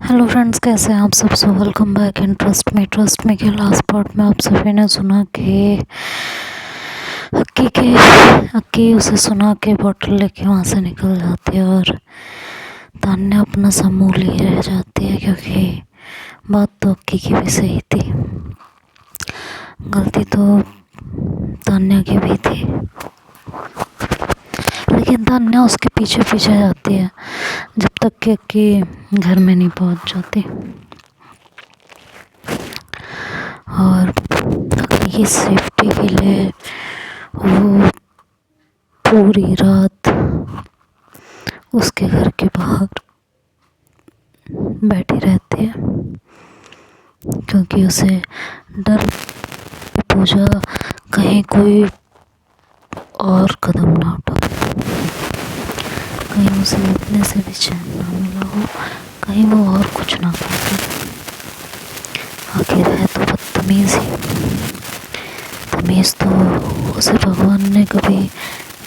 Hello friends, कैसे हैं आप सब। So welcome back in trust में के लास्ट पार्ट में आप सभी ने सुना कि अक्की उसे सुना के बॉटल लेके वहाँ से निकल जाती है और तान्या अपना समूह लिए रह जाती है, क्योंकि बात तो अक्की की भी सही थी। गलती तो तान्या की भी थी, लेकिन तान्या उसके पीछे पीछे जाती है जब तक कि अक्की घर में नहीं पहुंच जाती। और अक्की की सेफ्टी के लिए वो पूरी रात उसके घर के बाहर बैठी रहती है, क्योंकि उसे डर पूजा कहीं कोई और कदम ना उठा, कहीं उसे उठने से भी चैन ना मिला हो, कहीं वो और कुछ ना करे। आखिर है तो बदतमीज ही, तमीज़ तो उसे भगवान ने कभी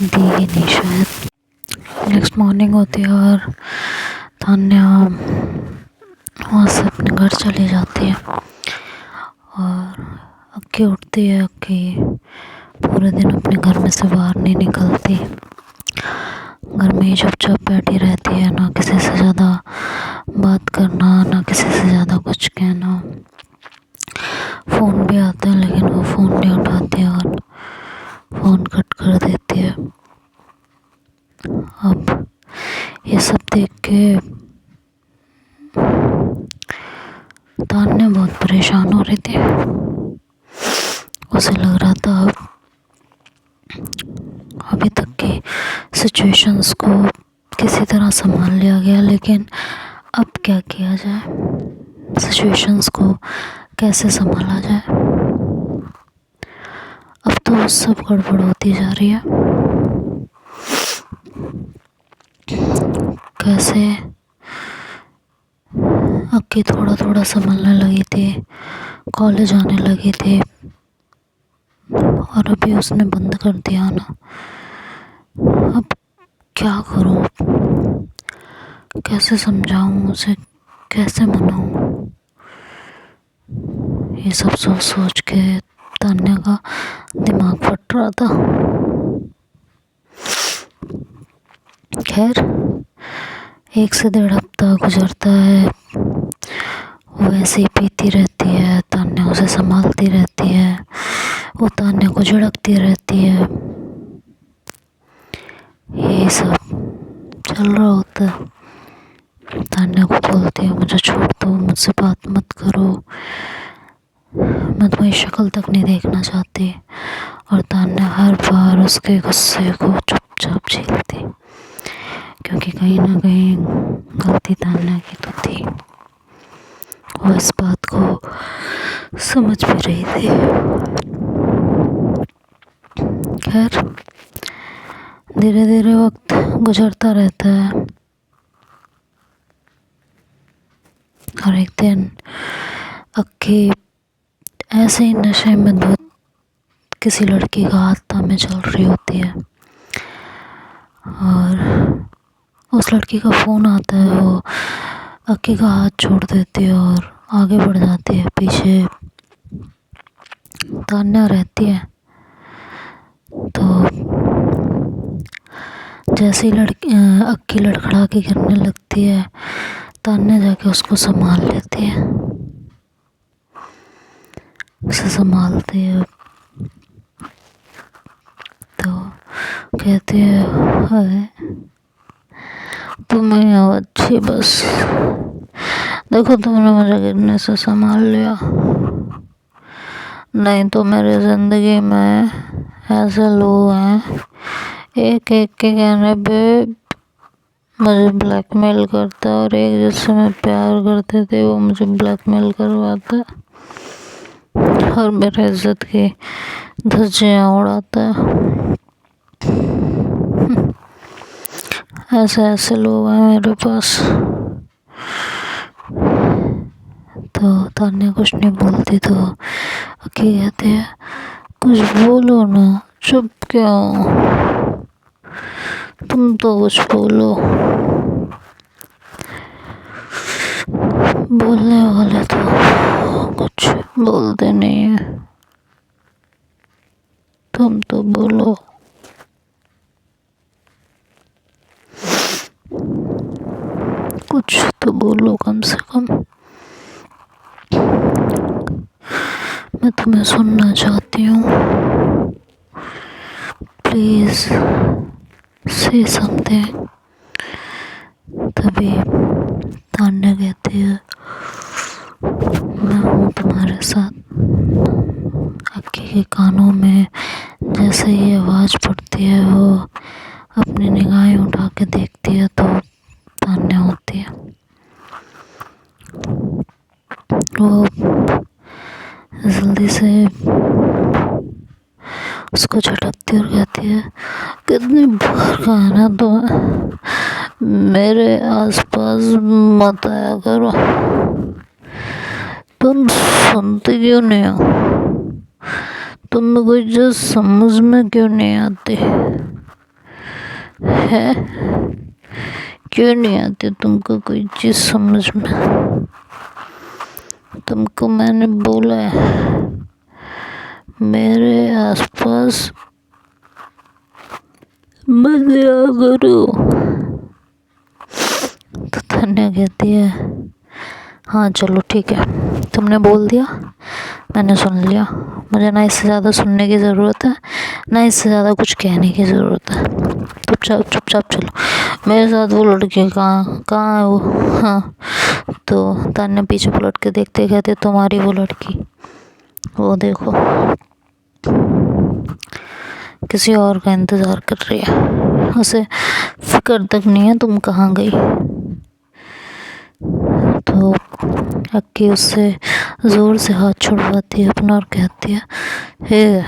दी ही नहीं शायद। नेक्स्ट मॉर्निंग होती है और तान्या वहाँ से अपने घर चली जाती है और अक्की उठती है। अक्की पूरे दिन अपने घर में से बाहर नहीं निकलती, घर में ही चुपचाप बैठी रहती है, ना किसी से ज़्यादा बात करना, ना किसी से ज़्यादा कुछ कहना। फ़ोन भी आते हैं लेकिन वो फ़ोन नहीं उठाती और फ़ोन कट कर देती है। अब ये सब देख के तान्या बहुत परेशान हो रही थी। उसे लग रहा था अभी तक की सिचुएशंस को किसी तरह संभाल लिया गया, लेकिन अब क्या किया जाए, सिचुएशंस को कैसे संभाला जाए। अब तो सब गड़बड़ होती जा रही है। कैसे अक्की थोड़ा थोड़ा संभलने लगी थी, कॉलेज आने लगी थी, और अभी उसने बंद कर दिया ना। अब क्या करूं, कैसे समझाऊं उसे, कैसे मनाऊं, ये सब सोच सोच के तान्या का दिमाग फट रहा था। खैर 1 से 1.5 हफ्ता गुजरता है, वो ऐसे ही पीती रहती है, तान्या उसे संभालती रहती है, वो तान्या को झिड़कती रहती है। ये सब चल रहा होता है। तान्या को बोलती है मुझे छोड़ दो, मुझसे बात मत करो, मैं तुम्हारी शक्ल तक नहीं देखना चाहती। और तान्या हर बार उसके गुस्से को चुपचाप झेलती, क्योंकि कहीं ना कहीं गलती तान्या की तो थी। वो इस बात को समझ भी रही थी। खैर धीरे धीरे वक्त गुजरता रहता है और एक दिन अक्की ऐसे ही नशे में धुत किसी लड़की का हाथ थामे चल रही होती है और उस लड़की का फ़ोन आता है। वो अक्की का हाथ छोड़ देती है और आगे बढ़ जाती है। पीछे तान्या रहती है। तो जैसे ही अक्की लड़खड़ा के गिरने लगती है, तान्या जाके उसको संभाल लेती है, उसे संभालती है। तो कहती है हाय तुम्हें अच्छी, बस देखो तुमने मुझे गिरने से संभाल लिया, नहीं तो मेरी ज़िंदगी में ऐसे लोग हैं एक एक के कहने पे मुझे ब्लैकमेल करता है, और एक जिससे मैं प्यार करते थे वो मुझे ब्लैकमेल करवाता है और मेरे इज्जत की धज्जियाँ उड़ाता है। ऐसे ऐसे लोग हैं मेरे पास। तो तान्या कुछ नहीं बोलती, तो अक्की कहती है कुछ बोलो ना, चुप क्यों, तुम तो कुछ बोलो। बोलने वाले तो कुछ बोलते नहीं है, तुम तो बोलो। कुछ तो बोलो कम से कम, मैं तुम्हें सुनना चाहती हूँ। प्लीज से समथिंग। तभी तान्या कहती है, मैं हूँ तुम्हारे साथ। अक्की के कानों में जैसे ही आवाज़ पड़ती है वो अपनी निगाहें उठा के देखती है तो तान्या होती है। वो जल्दी से उसको झटकती और कहती है, कितनी बार कहा ना तुम्हें मेरे आसपास मत आया करो, तुम सुनते क्यों नहीं हो? तुम कोई चीज़ समझ में क्यों नहीं आती है? क्यों नहीं आती तुमको कोई चीज़ समझ में? तुमको मैंने बोला है मेरे आसपास मत आया करो। तो तान्या कहती है, हाँ चलो ठीक है, तुमने बोल दिया, मैंने सुन लिया। मुझे ना इससे ज़्यादा सुनने की ज़रूरत है, ना इससे ज़्यादा कुछ कहने की ज़रूरत है। चुपचाप चलो मेरे साथ। वो लड़की कहाँ है वो? हाँ। तो तान्या पीछे पलट के देखते कहते, तुम्हारी वो लड़की वो देखो किसी और का इंतज़ार कर रही है, उसे फिक्र तक नहीं है तुम कहाँ गई। तो अक्की उससे ज़ोर से हाथ छुड़वाती है अपना और कहती है, हे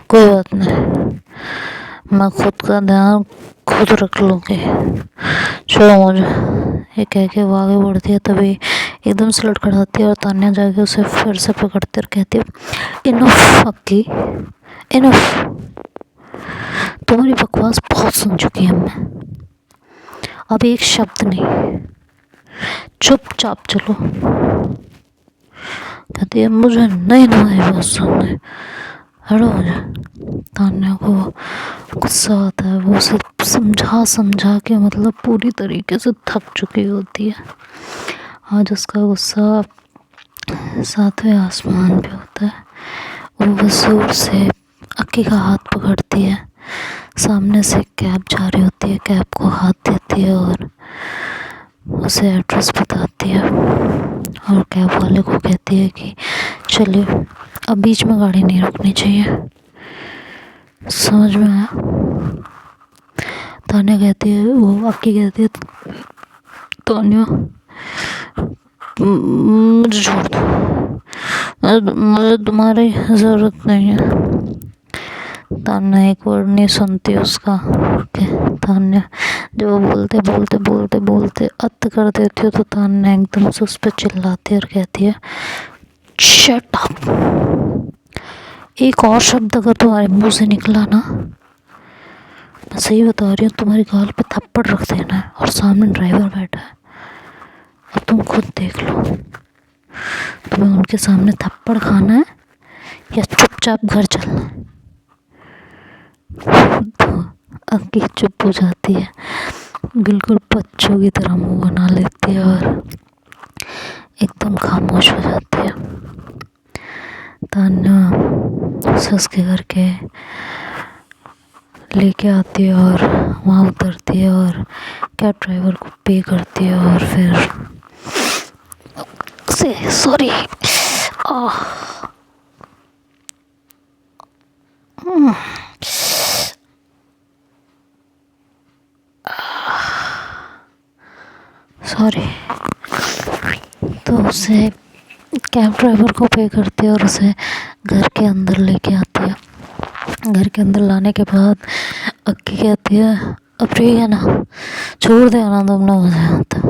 कोई बात नहीं, मैं खुद का ध्यान खुद रख लूँगी, चलो मुझे। ये कह के वो आगे बढ़ती है, तभी एकदम से लड़खड़ाती है और तान्या जाके उसे फिर से पकड़ती और कहती है, इनफ अक्की, इनफ, तुम्हारी बकवास बहुत सुन चुकी है मैं, अब एक शब्द नहीं, चुपचाप चलो। कहती है, मुझे नहीं तुम्हारी बात सुननी, हटो मुझे। तान्या को गुस्सा आता है, वो उसे समझा के मतलब पूरी तरीके से थक चुकी होती है। आज उसका गुस्सा 7वें आसमान पे होता है। वो जोर से अक्की का हाथ पकड़ती है, सामने से कैब जा रही होती है, कैब को हाथ देती है और उसे एड्रेस बताती है और कैब वाले को कहती है कि चलिए, अब बीच में गाड़ी नहीं रुकनी चाहिए, समझ में आया? तान्या कहती है, वो अक्की कहती है, तान्या मुझे छोड़ दो, मुझे तुम्हारी ज़रूरत नहीं है। तान्या एक वर्ड नहीं सुनती उसका। तान्या जब वो बोलते अत कर देती हो तो तान्या एकदम से उस पर चिल्लाती है और कहती है, शट अप। एक और शब्द अगर तुम्हारे मुंह से निकला ना, मैं सही बता रही हूँ, तुम्हारी गाल पे थप्पड़ रख देना है। और सामने ड्राइवर बैठा है, अब तुम खुद देख लो, तुम्हें उनके सामने थप्पड़ खाना है या चुपचाप घर चलना है। तो अक्की चुप हो जाती है, बिल्कुल बच्चों की तरह मुंह बना लेती है और एकदम खामोश हो जाती है। तान्या सस के घर के लेके आती है और वहाँ उतरती है और कैब ड्राइवर को पे करती है और फिर सॉरी तो उसे कैब ड्राइवर को पे करती है और उसे घर के अंदर लेके आती है। घर के अंदर लाने के बाद अक्की कहती है, अब ठीक है ना, छोड़ देना तुमने मुझे, आता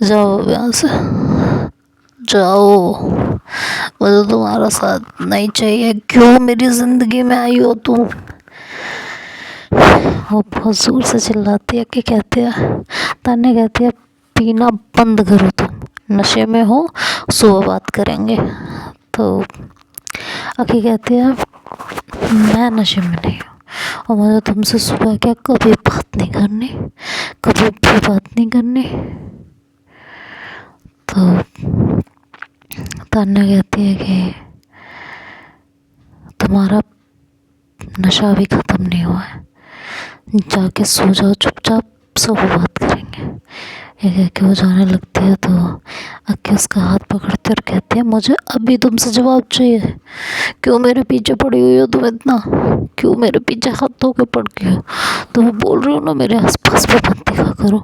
जाओ यहाँ से, जाओ, मुझे तुम्हारा साथ नहीं चाहिए, क्यों मेरी ज़िंदगी में आई हो तुम? वो बहुत ज़ोर से चिल्लाती है कि कहती है, तान्या कहती है, पीना बंद करो तुम, नशे में हो, सुबह बात करेंगे। तो अक्की कहती है मैं नशे में नहीं हूँ और मुझे तुमसे सुबह क्या कभी बात नहीं करनी, कभी भी बात नहीं करनी। तो तान्या कहती है कि तुम्हारा नशा अभी ख़त्म नहीं हुआ है, जाके सो जाओ चुपचाप, सुबह बात करेंगे। ये कह के वो जाने लगती है तो अक्की उसका हाथ पकड़ती है और कहती है मुझे अभी तुमसे जवाब चाहिए, क्यों मेरे पीछे पड़ी हुई हो तुम इतना, क्यों मेरे पीछे हाथ धो के पड़ गई हो। तो मैं बोल रही हूँ ना मेरे आसपास भी मत दिखा करो,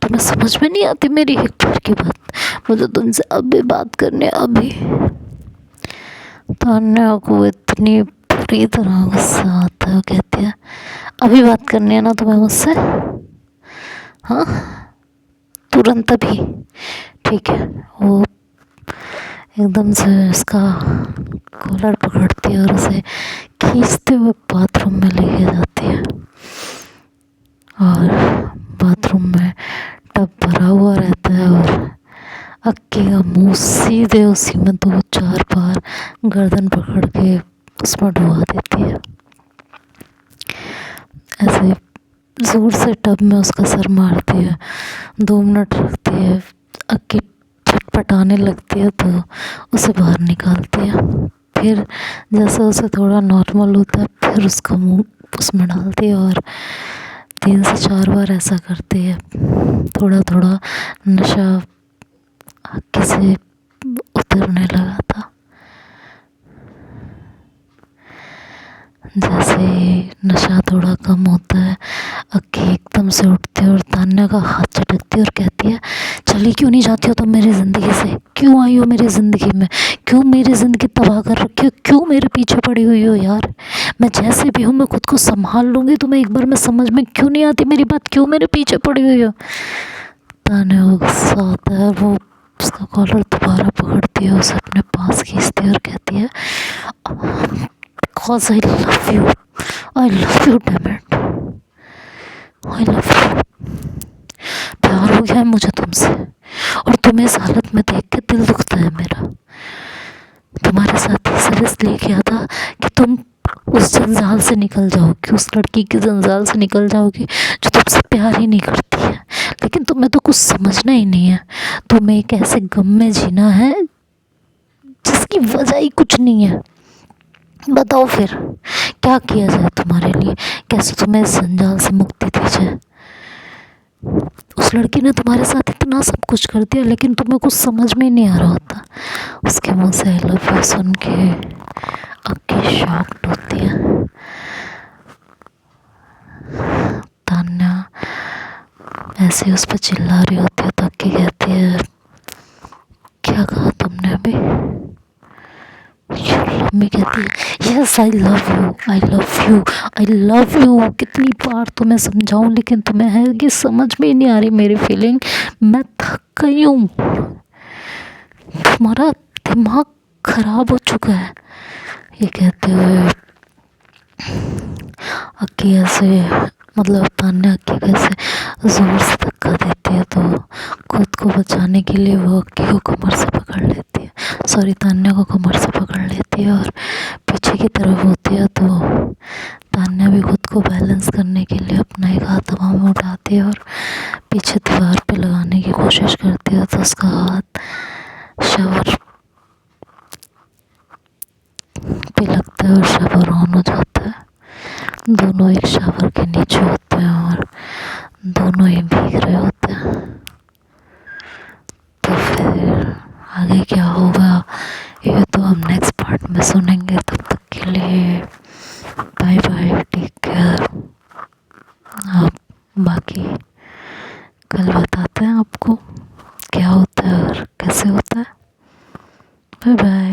तुम्हें समझ में नहीं आती मेरी एक बार की बात, मुझे तुमसे अभी बात करनी है अभी। तान्या को इतनी बुरी तरह गुस्सा आता है, कहती है अभी बात करनी है ना तुम्हें मुझसे, हाँ तुरंत अभी, ठीक है। वो एकदम से उसका कॉलर पकड़ती है और उसे खींचते हुए बाथरूम में लेके जाती है और बाथरूम में टब भरा हुआ रहता है और अक्की का मुंह सीधे उसी में 2-4 बार गर्दन पकड़ के उसमें डुबा देती है। ऐसे जोर से टब में उसका सर मारती है, 2 मिनट रखती है, अक्की छटपटाने लगती है तो उसे बाहर निकालती है। फिर जैसे उसे थोड़ा नॉर्मल होता है फिर उसका मुंह उसमें डालती है और 3 से 4 बार ऐसा करती है। थोड़ा थोड़ा नशा अक्की से उतरने लगा था। जैसे नशा थोड़ा कम होता है अक्की एकदम से उठती है और तान्या का हाथ झटकती है और कहती है चली क्यों नहीं जाती हो तुम मेरी ज़िंदगी से, क्यों आई हो मेरी ज़िंदगी में, क्यों मेरी ज़िंदगी तबाह कर रखी हो, क्यों मेरे पीछे पड़ी हुई हो यार, मैं जैसे भी हूँ मैं खुद को संभाल लूँगी, तुम्हें एक बार में समझ में क्यों नहीं आती मेरी बात, क्यों मेरे पीछे पड़ी हुई हो। तान्या को गुस्सा आता है, वो उसका कॉलर दोबारा पकड़ती है, उसे अपने पास खींचती है और कहती है because I love you damn it, I love you, प्यार हो गया है मुझे तुमसे और तुम्हें इस हालत में देख के दिल दुखता है मेरा। तुम्हारे साथ ये सब इसलिए किया था कि तुम उस जंजाल से निकल जाओगी, उस लड़की की जंजाल से निकल जाओगी जो तुमसे प्यार ही नहीं करती है, लेकिन तुम्हें तो कुछ समझना ही नहीं है, तुम्हें एक ऐसे गम में जीना है जिसकी वजह ही कुछ नहीं है। बताओ फिर क्या किया जाए तुम्हारे लिए, कैसे तुम्हें इस जंजाल से मुक्ति दी जाए। उस लड़की ने तुम्हारे साथ इतना सब कुछ कर दिया लेकिन तुम्हें कुछ समझ में ही नहीं आ रहा होता। उसके मुंह से आई लव यू सुन के अक्की शॉक्ड होती है। तान्या ऐसे उस पर चिल्ला रही होती है तो अक्की कहती है क्या कहा तुमने अभी। मम्मी कहती है yes I love you, I love you, I love you, कितनी बार तुम्हें समझाऊं लेकिन तुम्हें है कि समझ में ही नहीं आ रही मेरी फीलिंग, मैं थक गई हूँ, तुम्हारा दिमाग खराब हो चुका है। ये कहते हुए अक्की ऐसे मतलब तान्या अक्की कैसे जोर से धक्का देती है तो खुद को बचाने के लिए वो अक्की को कमर से पकड़ लेती है, सॉरी तान्या को कमर से पकड़ लेती है और पीछे की तरफ होती है तो तान्या भी खुद को बैलेंस करने के लिए अपना एक हाथ हवा में उठाती है और पीछे दीवार पे लगाने की कोशिश करती है तो उसका हाथ शावर पे लगता है और शावर ऑन हो जाता है। दोनों एक शावर के नीचे होते हैं और दोनों ही भीग रहे होते हैं। तो फिर आगे क्या होगा ये तो हम नेक्स्ट पार्ट में सुनेंगे। तब तक के लिए बाय बाय, टेक केयर। आप बाकी कल बताते हैं आपको क्या होता है और कैसे होता है। Bye bye.